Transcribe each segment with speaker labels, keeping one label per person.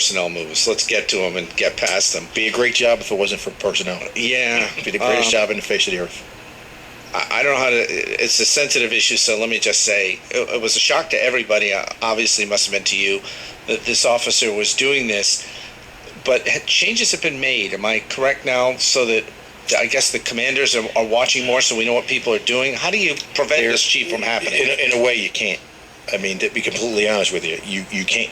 Speaker 1: personnel moves. Let's get to them and get past them.
Speaker 2: Be a great job if it wasn't for personnel.
Speaker 1: Yeah.
Speaker 2: Be the greatest job in the face of the earth.
Speaker 1: I don't know how to. It's a sensitive issue, so let me just say it was a shock to everybody. Obviously, must have been to you that this officer was doing this. But changes have been made. Am I correct now? So that I guess the commanders are watching more, so we know what people are doing. How do you prevent this, Chief, from happening?
Speaker 2: In a way, you can't. I mean, to be completely honest with you, you can't.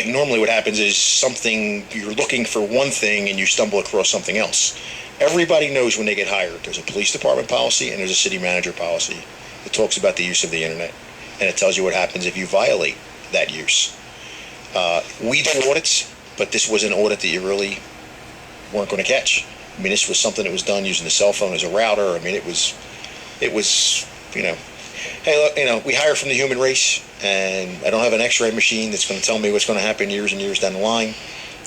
Speaker 2: Normally, what happens is something, you're looking for one thing and you stumble across something else. Everybody knows when they get hired, there's a police department policy and there's a city manager policy that talks about the use of the internet, and it tells you what happens if you violate that use. We do audits, but this was an audit that you really weren't going to catch. I mean, this was something that was done using the cell phone as a router. I mean, it was, hey, look, we hire from the human race, and I don't have an x-ray machine that's going to tell me what's going to happen years and years down the line.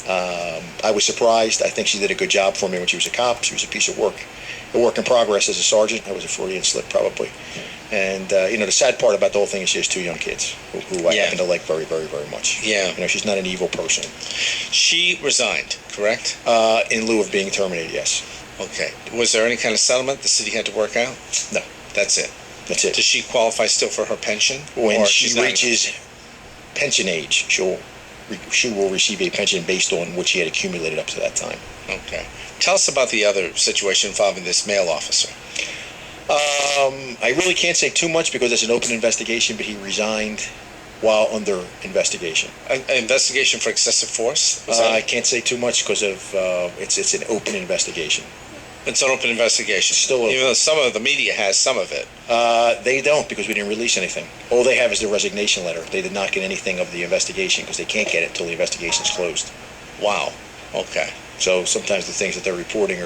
Speaker 2: I was surprised. I think she did a good job for me when she was a cop. She was a piece of work, a work in progress as a sergeant. I was a Freudian slip probably. And, the sad part about the whole thing is she has two young kids who I happen to like very, very, very much.
Speaker 1: Yeah.
Speaker 2: She's not an evil person.
Speaker 1: She resigned, correct?
Speaker 2: In lieu of being terminated, yes.
Speaker 1: Okay. Was there any kind of settlement the city had to work out?
Speaker 2: No.
Speaker 1: That's it?
Speaker 2: That's it.
Speaker 1: Does she qualify still for her pension?
Speaker 2: When she reaches pension age, she will receive a pension based on what she had accumulated up to that time.
Speaker 1: Okay. Tell us about the other situation involving this male officer.
Speaker 2: I really can't say too much because it's an open investigation, but he resigned while under investigation.
Speaker 1: An investigation for excessive force?
Speaker 2: I can't say too much because of it's an open investigation.
Speaker 1: It's an open investigation.
Speaker 2: Still open.
Speaker 1: Even though some of the media has some of it.
Speaker 2: They don't, because we didn't release anything. All they have is the resignation letter. They did not get anything of the investigation because they can't get it until the investigation's closed.
Speaker 1: Wow. Okay.
Speaker 2: So sometimes the things that they're reporting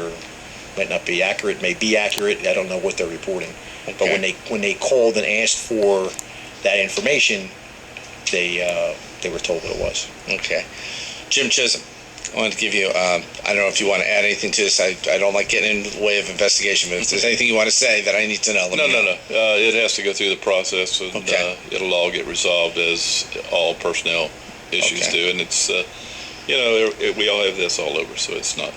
Speaker 2: might not be accurate, may be accurate. I don't know what they're reporting.
Speaker 1: Okay.
Speaker 2: But when they called and asked for that information, they were told that it was.
Speaker 1: Okay. Jim Chisholm, I wanted to give you, I don't know if you want to add anything to this. I don't like getting in the way of investigation, but if there's anything you want to say that I need to know, let me know.
Speaker 3: No. It has to go through the process, and it'll all get resolved as all personnel issues do. And it's, we all have this all over, so it's not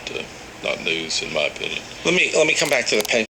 Speaker 3: news, in my opinion.
Speaker 1: Let me come back to the pension.